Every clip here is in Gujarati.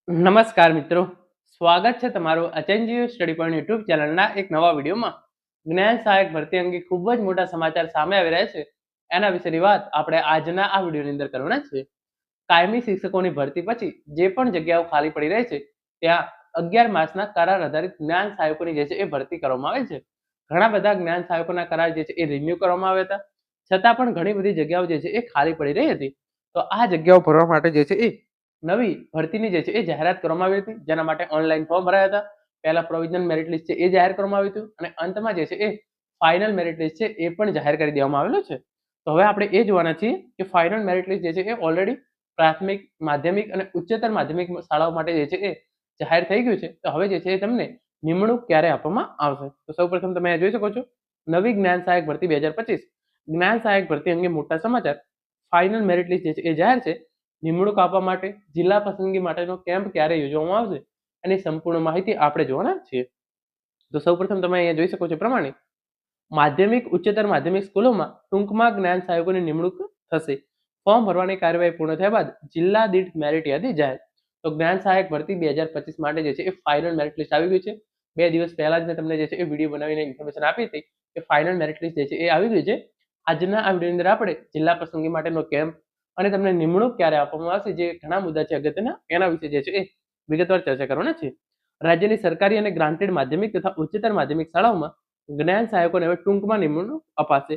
નમસ્કાર મિત્રો, સ્વાગત છે તમારું અચેન્જીવ સ્ટડી પોઈન્ટ યુટ્યુબ ચેનલના એક નવા વિડીયોમાં. જ્ઞાન સહાયક ભરતી અંગે ખૂબ જ મોટા સમાચાર સામે આવી રહ્યા છે. એના વિશેની વાત આપણે આજના આ વિડીયોની અંદર કરવાના છે. કાયમી શિક્ષકોની ભરતી પછી જે પણ જગ્યાઓ ખાલી પડી રહી છે ત્યાં 11 માસના કરાર આધારિત જ્ઞાન સહાયકોની જે છે એ ભરતી કરવામાં આવે છે. ઘણા બધા જ્ઞાન સહાયકોના કરાર જે છે એ રિન્યુ કરવામાં આવ્યા હતા, છતાં પણ ઘણી બધી જગ્યાઓ જે છે એ ખાલી પડી રહી હતી. તો આ જગ્યાઓ ભરવા માટે જે છે એ નવી ભરતીની જે છે એ જાહેરાત કરવામાં આવી હતી, જેના માટે ઓનલાઈન ફોર્મ ભરાયા હતા. પહેલા પ્રોવિઝનલ મેરિટ લિસ્ટ છે એ જાહેર કરવામાં આવ્યું હતું અને અંતમાં જે છે એ ફાઇનલ મેરિટ લિસ્ટ છે એ પણ જાહેર કરી દેવામાં આવેલું છે. તો હવે આપણે એ જોવાના છીએ કે ફાઇનલ મેરિટ લિસ્ટ જે છે એ ઓલરેડી પ્રાથમિક, માધ્યમિક અને ઉચ્ચતર માધ્યમિક શાળાઓ માટે જે છે એ જાહેર થઈ ગયું છે. તો હવે જે છે એ તમને નિમણૂક ક્યારે આપવામાં આવશે? તો સૌપ્રથમ તમે જોઈ શકો છો, નવી જ્ઞાન સહાયક ભરતી 2025 જ્ઞાન સહાયક ભરતી અંગે મોટા સમાચાર. ફાઇનલ મેરિટ લિસ્ટ જે છે એ જાહેર છે. નિમણૂક આપવા માટે જિલ્લા પસંદગી માટેનો કેમ્પ ક્યારે યોજવામાં આવશે એની સંપૂર્ણ માહિતી આપણે જોવાના છીએ. તો સૌપ્રથમ તમે અહીંયા જોઈ શકો છો પ્રમાણે માધ્યમિક, ઉચ્ચતર માધ્યમિક સ્કૂલોમાં ટૂંકમાં જ્ઞાન સહાયકોની નિમણૂક થશે. ફોર્મ ભરવાની કાર્યવાહી પૂર્ણ થયા બાદ જિલ્લા દીઠ મેરિટ યાદી જાહેર. તો જ્ઞાન સહાયક ભરતી 2025 માટે જે છે એ ફાઇનલ મેરિટ લિસ્ટ આવી ગયું છે. 2 દિવસ પહેલા જ મેં તમને જે છે એ વિડીયો બનાવીને ઇન્ફોર્મેશન આપી હતી કે ફાઇનલ મેરિટ લિસ્ટ જે છે એ આવી ગયું છે. આજના આ વિડીયોની અંદર આપણે જિલ્લા પસંદગી માટેનો કેમ્પ અને તમને નિમણૂક ક્યારે આપવામાં આવશે, જે ઘણા મુદ્દા છે અગત્યના, એના વિશે જે છે એ વિગતવાર ચર્ચા કરવાના છે. રાજ્યની સરકારી અને ગ્રાન્ટેડ માધ્યમિક તથા ઉચ્ચતર માધ્યમિક શાળાઓમાં જ્ઞાન સહાયકોને હવે ટૂંકમાં નિમણૂક અપાશે.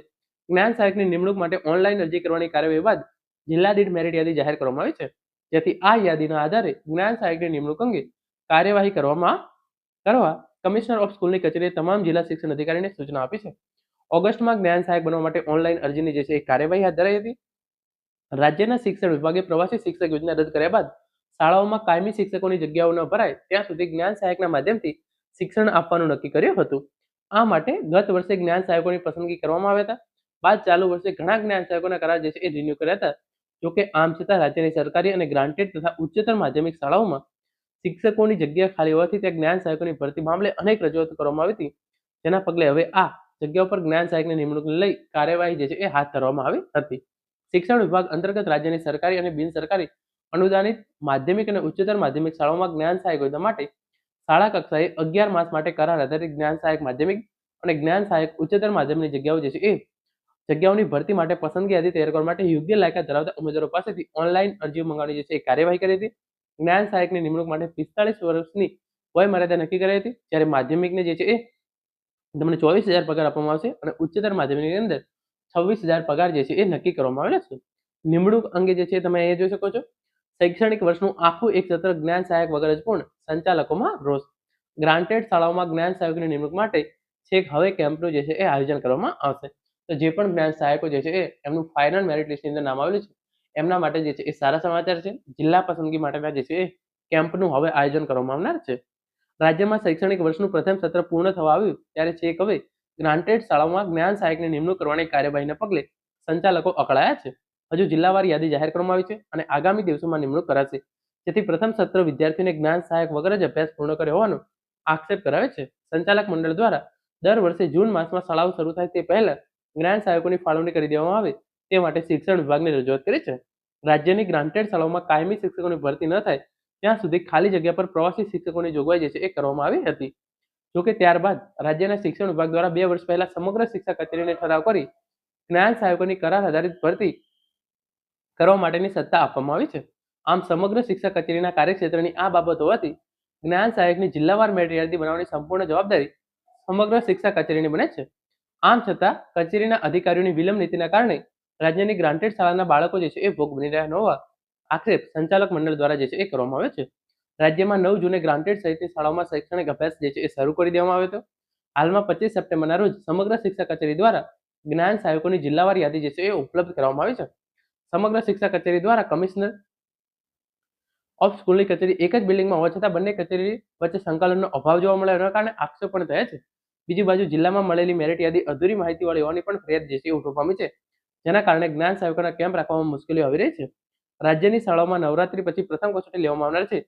જ્ઞાન સહાયકની નિમણૂક માટે ઓનલાઈન અરજી કરવાની કાર્યવાહી બાદ જિલ્લા દીઠ મેરિટ યાદી જાહેર કરવામાં આવી છે, જેથી આ યાદીના આધારે જ્ઞાન સહાયકની નિમણૂક અંગે કાર્યવાહી કરવા કમિશનર ઓફ સ્કૂલની કચેરીએ તમામ જિલ્લા શિક્ષણ અધિકારીને સૂચના આપી છે. ઓગસ્ટમાં જ્ઞાન સહાયક બનવા માટે ઓનલાઈન અરજીની જે છે એ કાર્યવાહી હાથ ધરાઈ હતી. રાજ્યના શિક્ષણ વિભાગે પ્રવાસી શિક્ષક યોજના રદ કર્યા બાદ શાળાઓમાં કાયમી શિક્ષકોની જગ્યાઓ ન ભરાય ત્યાં સુધી જ્ઞાન સહાયકના માધ્યમથી શિક્ષણ આપવાનું નક્કી કર્યું હતું. આ માટે ગત વર્ષે જ્ઞાન સહાયકોની પસંદગી કરવામાં આવ્યા હતા. બાદ ચાલુ વર્ષે ઘણા જ્ઞાન સહાયકોના કરાર જે છે એ રિન્યુ કર્યા હતા. જોકે આમ છતાં રાજ્યની સરકારી અને ગ્રાન્ટેડ તથા ઉચ્ચતર માધ્યમિક શાળાઓમાં શિક્ષકોની જગ્યા ખાલી હોવાથી ત્યાં જ્ઞાન સહાયકોની ભરતી મામલે અનેક રજૂઆતો કરવામાં આવી હતી, જેના પગલે હવે આ જગ્યાઓ પર જ્ઞાન સહાયકની નિમણૂકને લઈ કાર્યવાહી જે છે એ હાથ ધરવામાં આવી હતી. શિક્ષણ વિભાગ અંતર્ગત રાજ્યની સરકારી અને બિનસરકારી અનુદાનિત માધ્યમિક અને ઉચ્ચતર માધ્યમિક શાળાઓમાં જ્ઞાન સહાયક યોજના માટે શાળા કક્ષાએ 11 માસ માટે કરાર આધારિત જ્ઞાન સહાયક માધ્યમિક અને જ્ઞાન સહાયક ઉચ્ચતર માધ્યમિકની જગ્યાઓ જે છે એ જગ્યાઓની ભરતી માટે પસંદગી યાદી તૈયાર કરવા માટે યોગ્ય લાયકાત ધરાવતા ઉમેદવારો પાસેથી ઓનલાઈન અરજીઓ મંગાવવાની જે છે એ કાર્યવાહી કરી હતી. જ્ઞાન સહાયકની નિમણૂક માટે 45 વર્ષની વય મર્યાદા નક્કી કરી હતી, જ્યારે માધ્યમિકને જે છે એ તમને 24,000 પગાર આપવામાં આવશે અને ઉચ્ચતર માધ્યમિકની અંદર 26,000 પગાર જે છે એ નક્કી કરવામાં આવેલા છે. નિમણૂક અંગે જે છે તમે અહીંયા જોઈ શકો છો, શૈક્ષણિક વર્ષનું આખું એક સત્ર જ્ઞાન સહાયક વગર જ પૂર્ણ, સંચાલકોમાં રોષ. ગ્રાન્ટેડ શાળાઓમાં જ્ઞાન સહાયકોની નિમણૂક માટે છેક હવે કેમ્પનું જે છે એ આયોજન કરવામાં આવશે. તો જે પણ જ્ઞાન સહાયકો જે છે એ એમનું ફાઇનલ મેરિટ લિસ્ટની અંદર નામ આવેલું છે, એમના માટે જે છે એ સારા સમાચાર છે. જિલ્લા પસંદગી માટેના જે છે એ કેમ્પનું હવે આયોજન કરવામાં આવનાર છે. રાજ્યમાં શૈક્ષણિક વર્ષનું પ્રથમ સત્ર પૂર્ણ થવા આવ્યું ત્યારે છેક હવે ગ્રાન્ટેડ શાળાઓમાં જ્ઞાન સહાયકની નિમણૂક કરવાની કાર્યવાહીના પગલે સંચાલકો અકળાયા છે. હજુ જિલ્લાવાર યાદી જાહેર કરવામાં આવી છે અને આગામી દિવસોમાં નિમણૂક કરાશે, જેથી પ્રથમ સત્ર વિદ્યાર્થીને જ્ઞાન સહાયક વગર જ અભ્યાસ પૂર્ણ કર્યો હોવાનો આક્ષેપ કરાવે છે. સંચાલક મંડળ દ્વારા દર વર્ષે જૂન માસમાં શાળાઓ શરૂ થાય તે પહેલા જ્ઞાન સહાયકોની ફાળવણી કરી દેવામાં આવે તે માટે શિક્ષણ વિભાગને રજૂઆત કરી છે. રાજ્યની ગ્રાન્ટેડ શાળાઓમાં કાયમી શિક્ષકોની ભરતી ન થાય ત્યાં સુધી ખાલી જગ્યા પર પ્રવાસી શિક્ષકોની જોગવાઈ જે છે એ કરવામાં આવી હતી. જોકે ત્યારબાદ રાજ્યના શિક્ષણ વિભાગ દ્વારા 2 વર્ષ પહેલા સમગ્ર શિક્ષા કચેરીને ઠરાવ કરી જ્ઞાન સહાયકોની કરાર આધારિત ભરતી કરવા માટેની સત્તા આપવામાં આવી છે. આમ સમગ્ર શિક્ષા કચેરીના કાર્યક્ષેત્રની આ બાબત હોવાથી જ્ઞાન સહાયકની જિલ્લાવાર મેરિટ યાદી બનાવવાની સંપૂર્ણ જવાબદારી સમગ્ર શિક્ષા કચેરીની બને છે. આમ છતાં કચેરીના અધિકારીઓની વિલંબ નીતિના કારણે રાજ્યની ગ્રાન્ટેડ શાળાના બાળકો જે છે એ ભોગ બની રહ્યા ન હોવા આક્ષેપ સંચાલક મંડળ દ્વારા જે છે એ કરવામાં આવ્યો છે. રાજ્યમાં 9 જૂને ગ્રાન્ટેડ સહિતની શાળાઓમાં શૈક્ષણિક અભ્યાસ જે છે એ શરૂ કરી દેવામાં આવ્યો હતો. હાલમાં 25 સપ્ટેમ્બરના રોજ સમગ્ર શિક્ષા કચેરી દ્વારા જ્ઞાન સહાયકોની જિલ્લાવાર યાદી જે છે એ ઉપલબ્ધ કરવામાં આવી છે. સમગ્ર શિક્ષા કચેરી દ્વારા કમિશનર ઓફ સ્કૂલની કચેરી એક જ બિલ્ડિંગમાં હોવા છતાં બંને કચેરી વચ્ચે સંકલનનો અભાવ જોવા મળ્યાના કારણે આક્ષેપ પણ થયા છે. બીજી બાજુ જિલ્લામાં મળેલી મેરિટ યાદી અધૂરી માહિતીવાળી હોવાની પણ ફરિયાદ જે છે ઉઠવા પામી છે, જેના કારણે જ્ઞાન સહાયકોના કેમ્પ રાખવામાં મુશ્કેલીઓ આવી રહી છે. રાજ્યની શાળાઓમાં નવરાત્રી પછી પ્રથમ કસોટી લેવામાં આવનાર છે,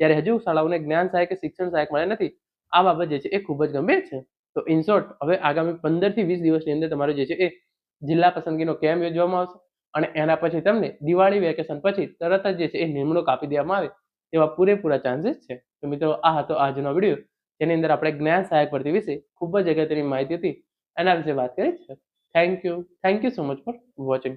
ત્યારે હજુ શાળાઓને જ્ઞાન સહાયક કે શિક્ષણ સહાયક મળ્યા નથી. આ બાબત જે છે એ ખૂબ જ ગંભીર છે. તો ઇન શોર્ટ, હવે આગામી 15 થી 20 દિવસની અંદર તમારો જે છે એ જિલ્લા પસંદગીનો કેમ્પ યોજવામાં આવશે અને એના પછી તમને દિવાળી વેકેશન પછી તરત જ જે છે એ નિમણૂક આપી દેવામાં આવે તેવા પૂરેપૂરા ચાન્સીસ છે. તો મિત્રો આ હતો આજનો વિડીયો, જેની અંદર આપણે જ્ઞાન સહાયક ભરતી વિશે ખૂબ જ અગત્યની માહિતી હતી એના વિશે વાત કરી છે. Thank you so much for watching.